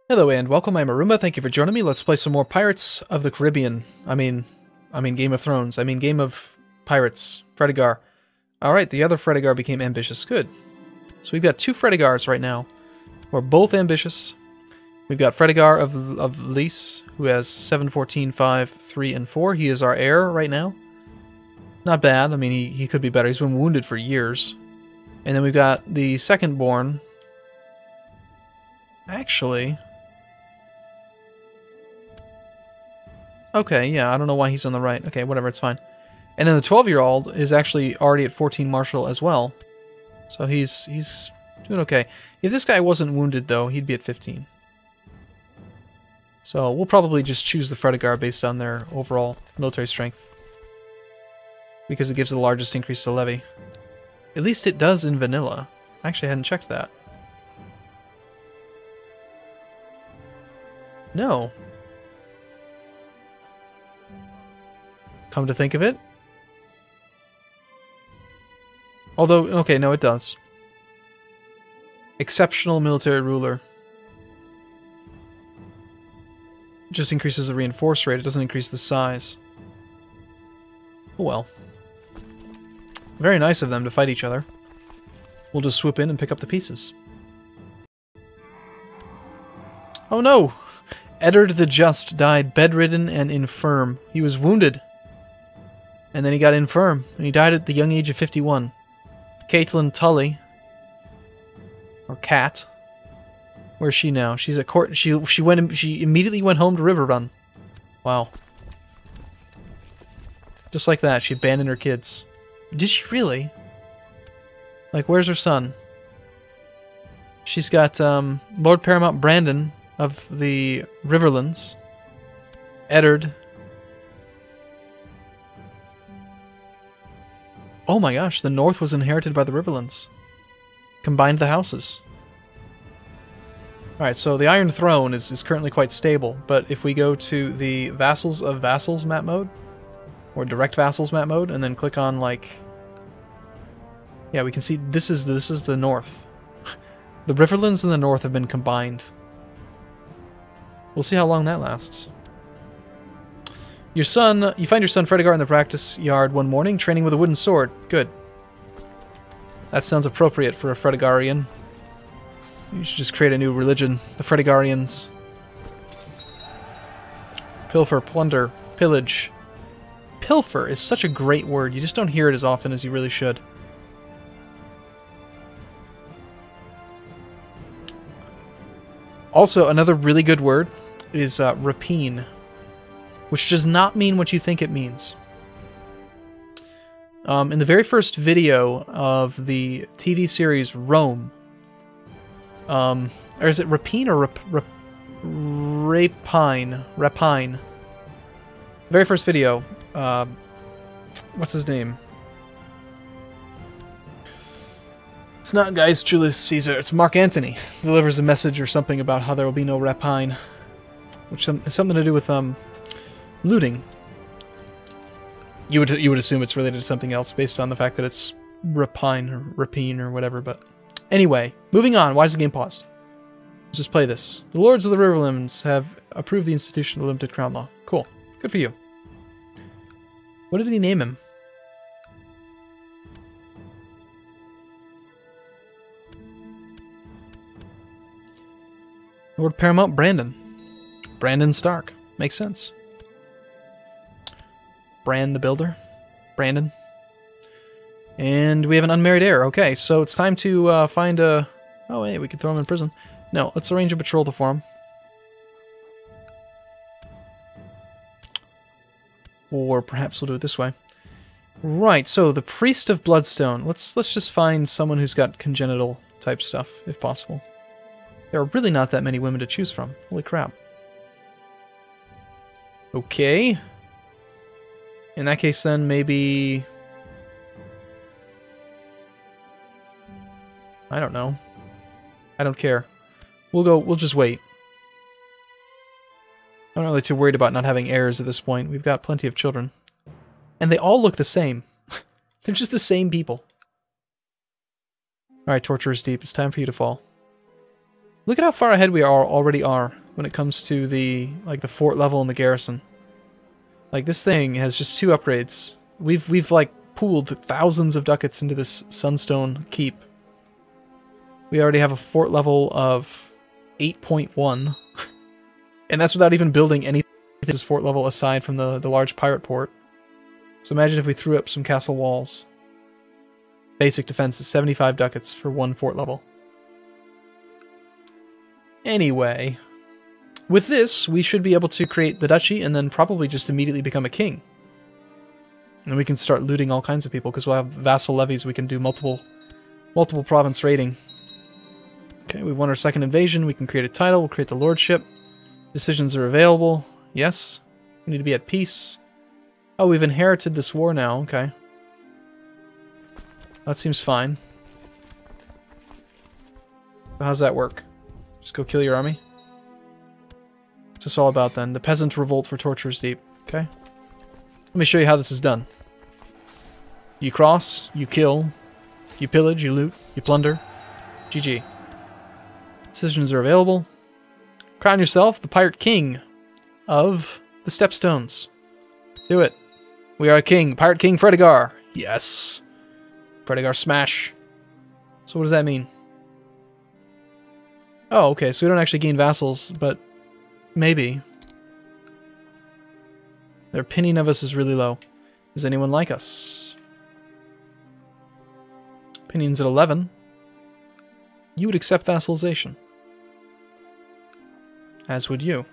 Hello and welcome, I'm Arumba, thank you for joining me. Let's play some more Pirates of the Caribbean. I mean Game of Thrones. Game of Pirates. Fredegar. Alright, the other Fredegar became ambitious. Good. So we've got two Fredegars right now. We're both ambitious. We've got Fredegar of Lys, who has 7, 14, 5, 3, and 4. He is our heir right now. Not bad. I mean, he could be better. He's been wounded for years. And then we've got the second born. Actually... okay, yeah, I don't know why he's on the right. Okay, whatever, it's fine. And then the 12-year-old is actually already at 14 martial as well. So he's doing okay. If this guy wasn't wounded, though, he'd be at 15. So we'll probably just choose the Fredegar based on their overall military strength. Because it gives the largest increase to levy. At least it does in vanilla. Actually, I hadn't checked that. No. Come to think of it. Although, okay, no, it does. Exceptional military ruler. Just increases the reinforce rate, it doesn't increase the size. Oh well. Very nice of them to fight each other. We'll just swoop in and pick up the pieces. Oh no! Eddard the Just died bedridden and infirm. He was wounded. And then he got infirm, and he died at the young age of 51. Caitlin Tully, or Cat, where's she now? She's at court. She immediately went home to Riverrun. Wow. Just like that, she abandoned her kids. Did she really? Like, where's her son? She's got Lord Paramount Brandon of the Riverlands, Eddard. Oh my gosh, the north was inherited by the Riverlands. Combined the houses. Alright, so the Iron Throne is currently quite stable, but if we go to the Vassals of Vassals map mode, or Direct Vassals map mode, and then click on, like... yeah, we can see this is the north. The Riverlands and the north have been combined. We'll see how long that lasts. You find your son Fredegar in the practice yard one morning, training with a wooden sword. Good. That sounds appropriate for a Fredegarian. You should just create a new religion, the Fredegarians. Pilfer, plunder, pillage. Pilfer is such a great word, you just don't hear it as often as you really should. Also, another really good word is rapine. Which does not mean what you think it means. In the very first video of the TV series Rome, or is it rapine or rapine? Rapine. Very first video. What's his name? It's not Gaius Julius Caesar. It's Mark Antony. Delivers a message or something about how there will be no rapine, which has something to do with looting. You would assume it's related to something else based on the fact that it's rapine or whatever, but anyway, moving on. Why is the game paused? Let's just play this. The Lords of the Riverlands have approved the institution of the limited crown law. Cool. Good for you. What did he name him? Lord Paramount Brandon. Brandon Stark. Makes sense. Brand the Builder. Brandon. And we have an unmarried heir. Okay, so it's time to find a... oh, hey, we could throw him in prison. No, let's arrange a patrol for him. Or perhaps we'll do it this way. Right, so the Priest of Bloodstone. Let's just find someone who's got congenital type stuff, if possible. There are really not that many women to choose from. Holy crap. Okay. In that case, then, maybe... I don't know. I don't care. We'll just wait. I'm not really too worried about not having heirs at this point. We've got plenty of children. And they all look the same. They're just the same people. Alright, Torture is deep. It's time for you to fall. Look at how far ahead we already are when it comes to the the fort level and the garrison. Like, this thing has just 2 upgrades. We've like pooled thousands of ducats into this Sunstone keep. We already have a fort level of 8.1. And that's without even building any this fort level aside from the large pirate port. So imagine if we threw up some castle walls. Basic defense is 75 ducats for 1 fort level. Anyway, with this, we should be able to create the duchy and then probably just immediately become a king. And we can start looting all kinds of people because we'll have vassal levies. We can do multiple province raiding. Okay, we won our 2nd invasion. We can create a title. We'll create the lordship. Decisions are available. Yes. We need to be at peace. Oh, we've inherited this war now. Okay. That seems fine. How's that work? Just go kill your army? What's this all about then? The peasant revolt for Torturer's Deep. Okay. Let me show you how this is done. You cross, you kill, you pillage, you loot, you plunder. GG. Decisions are available. Crown yourself the Pirate King of the Stepstones. Do it. We are a king. Pirate King Fredegar. Yes. Fredegar smash. So what does that mean? Oh, okay, so we don't actually gain vassals, but maybe. Their opinion of us is really low. Does anyone like us? Opinion's at 11. You would accept vassalization. As would you.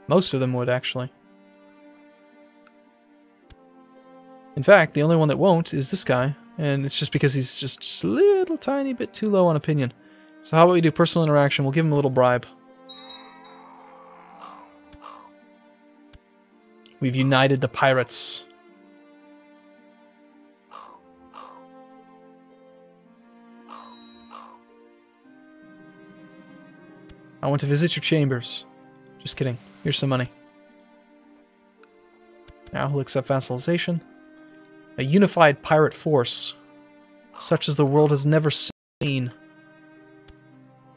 Most of them would, actually. In fact, the only one that won't is this guy, and it's just because he's just a little tiny bit too low on opinion. So how about we do personal interaction? We'll give him a little bribe. We've united the pirates. I want to visit your chambers. Just kidding. Here's some money. Now he'll accept vassalization. A unified pirate force, such as the world has never seen.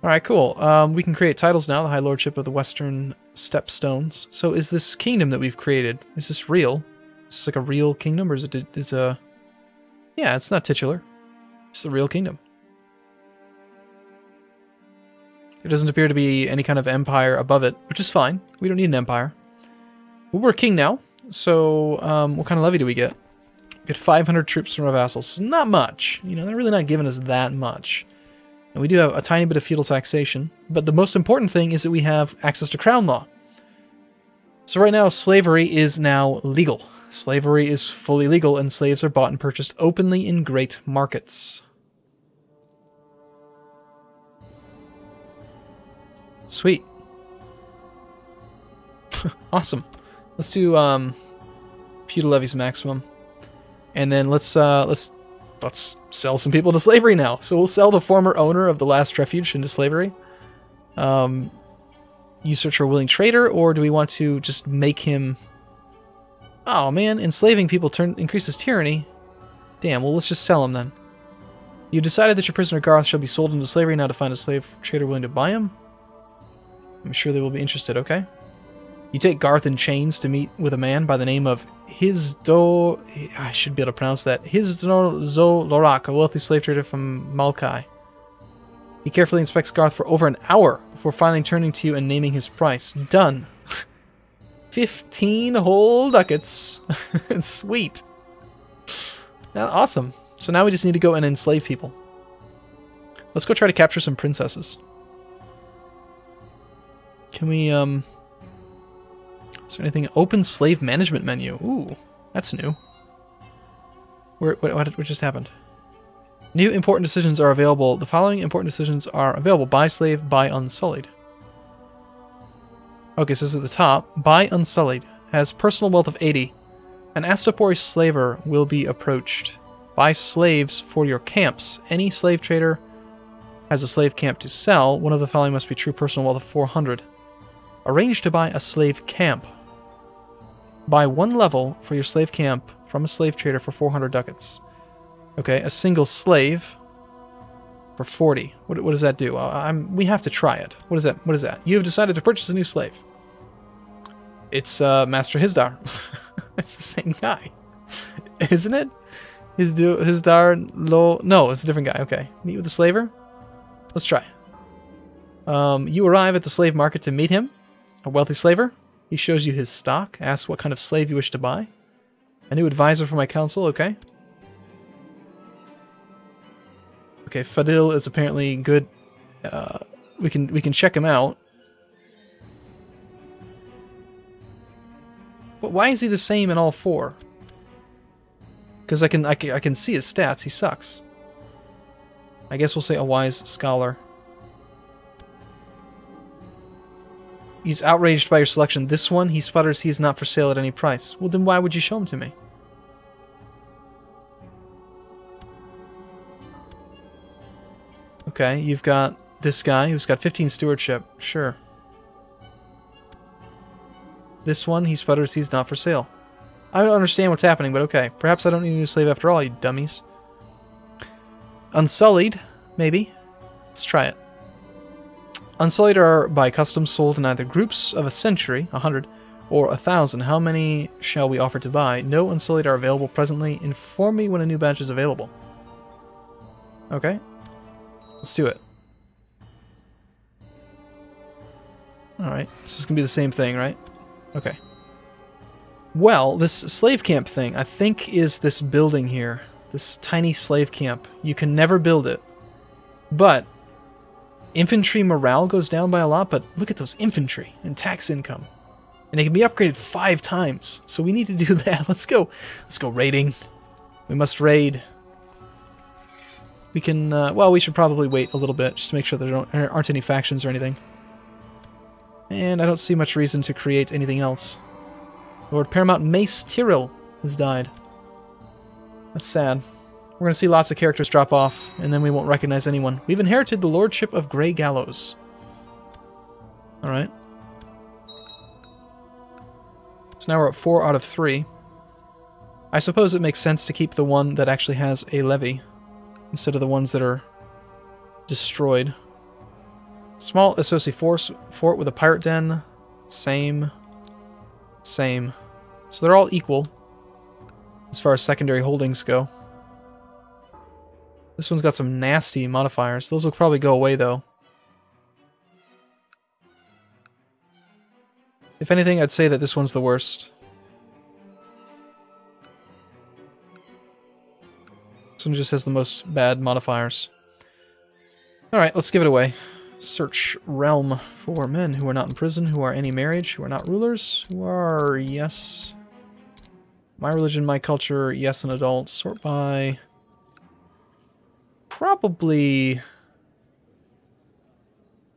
Alright, cool. We can create titles now, the High Lordship of the Western Stepstones. So is this kingdom that we've created, is this real? Is this like a real kingdom, or is it yeah, it's not titular. It's the real kingdom. There doesn't appear to be any kind of empire above it, which is fine. We don't need an empire. Well, we're a king now, so what kind of levy do we get? Get 500 troops from our vassals. Not much. You know, they're really not giving us that much. And we do have a tiny bit of feudal taxation. But the most important thing is that we have access to crown law. So right now, slavery is now legal. Slavery is fully legal, and slaves are bought and purchased openly in great markets. Sweet. Awesome. Let's do feudal levies maximum. And then let's sell some people to slavery now. So we'll sell the former owner of the last refuge into slavery. You search for a willing trader, or do we want to just make him... Oh man, enslaving people increases tyranny. Damn, well let's just sell him then. You decided that your prisoner Garth shall be sold into slavery, now to find a slave trader willing to buy him. I'm sure they will be interested, okay? You take Garth in chains to meet with a man by the name of I should be able to pronounce that. Lorak, a wealthy slave trader from Malkai. He carefully inspects Garth for over an hour before finally turning to you and naming his price. Done. 15 whole ducats. Sweet. Awesome. So now we just need to go and enslave people. Let's go try to capture some princesses. Can we, is there anything? Open slave management menu. Ooh, that's new. What just happened? New important decisions are available. The following important decisions are available. Buy slave, buy unsullied. Okay, so this is at the top. Buy unsullied. Has personal wealth of 80. An Astapori slaver will be approached. Buy slaves for your camps. Any slave trader has a slave camp to sell. One of the following must be true personal wealth of 400. Arrange to buy a slave camp. Buy one level for your slave camp from a slave trader for 400 ducats. Okay, a single slave for 40. What does that do? We have to try it. What is that? What is that? You have decided to purchase a new slave. It's Master Hisdar. It's the same guy, isn't it? Hisdar Lo. No, it's a different guy. Okay, meet with the slaver. Let's try. You arrive at the slave market to meet him, a wealthy slaver. He shows you his stock, asks what kind of slave you wish to buy. A new advisor for my council, okay. Okay, Fadil is apparently good. We can check him out. But why is he the same in all four? Because I can see his stats. He sucks. I guess we'll say a wise scholar. He's outraged by your selection. This one, he sputters he is not for sale at any price. Well, then why would you show him to me? Okay, you've got this guy who's got 15 stewardship. Sure. This one, he sputters he's not for sale. I don't understand what's happening, but okay. Perhaps I don't need a new slave after all, you dummies. Unsullied, maybe. Let's try it. Unsullied are by custom sold in either groups of a century, 100, or 1,000. How many shall we offer to buy? No Unsullied are available presently. Inform me when a new batch is available. Okay. Let's do it. Alright, so it's going to be the same thing, right? Okay. Well, this slave camp thing, I think, is this building here. This tiny slave camp. You can never build it. But infantry morale goes down by a lot, but look at those infantry and tax income. And they can be upgraded 5 times. So we need to do that. Let's go. Let's go raiding. We must raid. We can, well, we should probably wait a little bit just to make sure there aren't any factions or anything. And I don't see much reason to create anything else. Lord Paramount Mace Tyrell has died. That's sad. We're going to see lots of characters drop off, and then we won't recognize anyone. We've inherited the Lordship of Grey Gallows. Alright. So now we're at 4 out of 3. I suppose it makes sense to keep the one that actually has a levy, instead of the ones that are destroyed. Small associate fort with a pirate den. Same. Same. So they're all equal as far as secondary holdings go. This one's got some nasty modifiers. Those will probably go away, though. If anything, I'd say that this one's the worst. This one just has the most bad modifiers. Alright, let's give it away. Search realm for men who are not in prison, who are any marriage, who are not rulers, who are, yes. My religion, my culture, yes, an adult. Sort by. Probably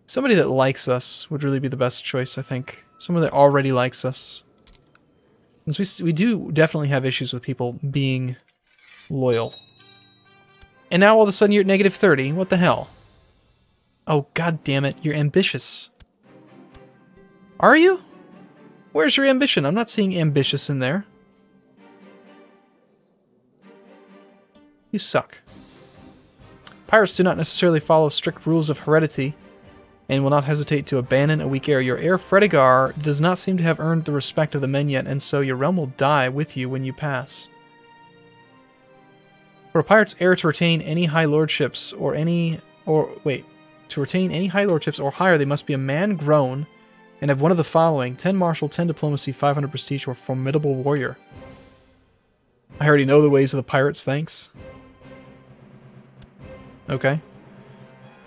somebody that likes us would really be the best choice, I think. Someone that already likes us. Since we do definitely have issues with people being loyal. And now all of a sudden you're at negative 30. What the hell? Oh, god damn it. You're ambitious. Are you? Where's your ambition? I'm not seeing ambitious in there. You suck. Pirates do not necessarily follow strict rules of heredity, and will not hesitate to abandon a weak heir. Your heir, Fredegar, does not seem to have earned the respect of the men yet, and so your realm will die with you when you pass. For a pirate's heir to retain any high lordships or to retain any high lordships or higher, they must be a man grown and have one of the following: 10 martial, 10 diplomacy, 500 prestige, or formidable warrior. I already know the ways of the pirates, thanks. Okay.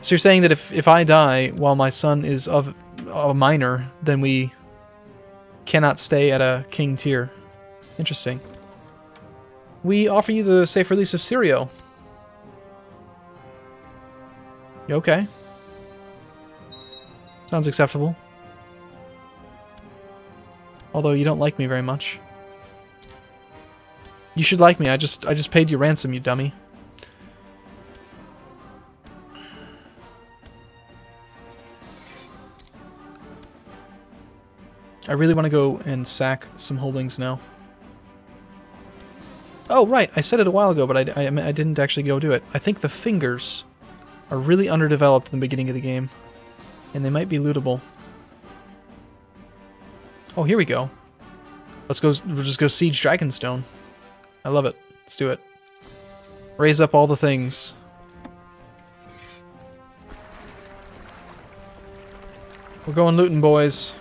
So you're saying that if I die while my son is of a minor, then we cannot stay at a king tier. Interesting. We offer you the safe release of Sirio. Okay. Sounds acceptable. Although you don't like me very much. You should like me. I just paid you ransom, you dummy. I really want to go and sack some holdings now. Oh, right, I said it a while ago, but I didn't actually go do it. I think the fingers are really underdeveloped in the beginning of the game, and they might be lootable. Oh, here we go. We'll just go siege Dragonstone. I love it. Let's do it. Raise up all the things. We're going looting, boys.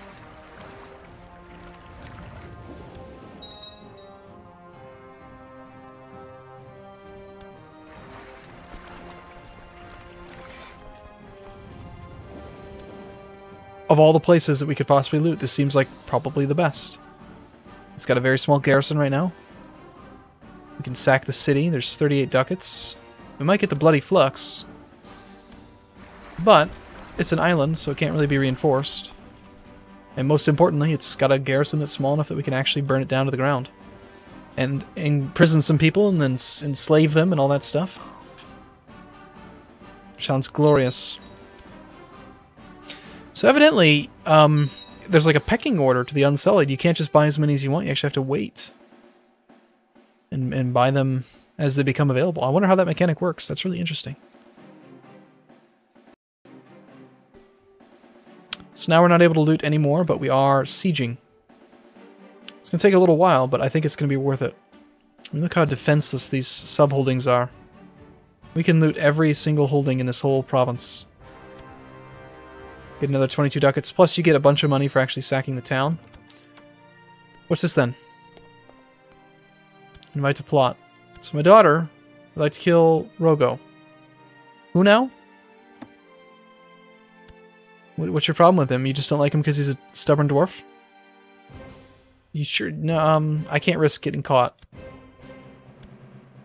Of all the places that we could possibly loot, this seems like probably the best. It's got a very small garrison right now. We can sack the city. There's 38 ducats. We might get the Bloody Flux. But it's an island, so it can't really be reinforced. And most importantly, it's got a garrison that's small enough that we can actually burn it down to the ground. And imprison some people and then enslave them and all that stuff. Sounds glorious. So evidently, there's like a pecking order to the Unsullied. You can't just buy as many as you want. You actually have to wait. And buy them as they become available. I wonder how that mechanic works. That's really interesting. So now we're not able to loot anymore, but we are sieging. It's going to take a little while, but I think it's going to be worth it. I mean, look how defenseless these sub-holdings are. We can loot every single holding in this whole province. Get another 22 ducats, plus you get a bunch of money for actually sacking the town. What's this then? Invite to plot. So my daughter would like to kill Rogo. Who now? What's your problem with him? You just don't like him because he's a stubborn dwarf? You sure? No, I can't risk getting caught.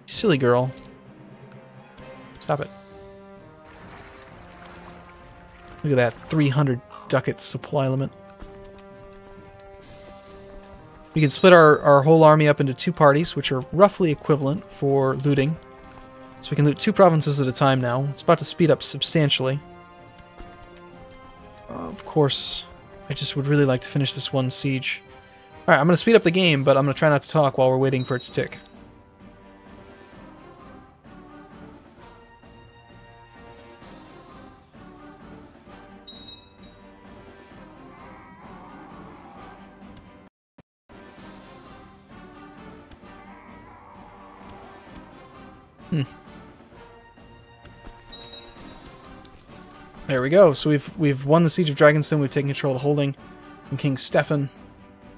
Silly girl. Stop it. Look at that, 300 ducat supply limit. We can split our whole army up into 2 parties, which are roughly equivalent for looting. So we can loot 2 provinces at a time now. It's about to speed up substantially. Of course, I just would really like to finish this one siege. Alright, I'm going to speed up the game, but I'm going to try not to talk while we're waiting for it to tick. There we go. So we've won the Siege of Dragonstone. We've taken control of the holding from King Stefan,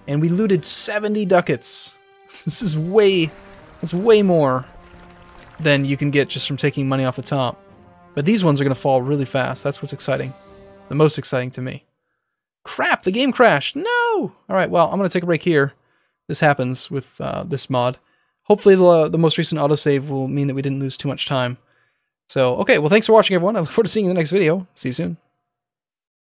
and we looted 70 ducats. This is that's way more than you can get just from taking money off the top. But these ones are going to fall really fast. That's what's exciting. The most exciting to me. Crap! The game crashed. No. All right. Well, I'm going to take a break here. This happens with this mod. Hopefully, the most recent autosave will mean that we didn't lose too much time. So, okay, well, thanks for watching, everyone. I look forward to seeing you in the next video. See you soon.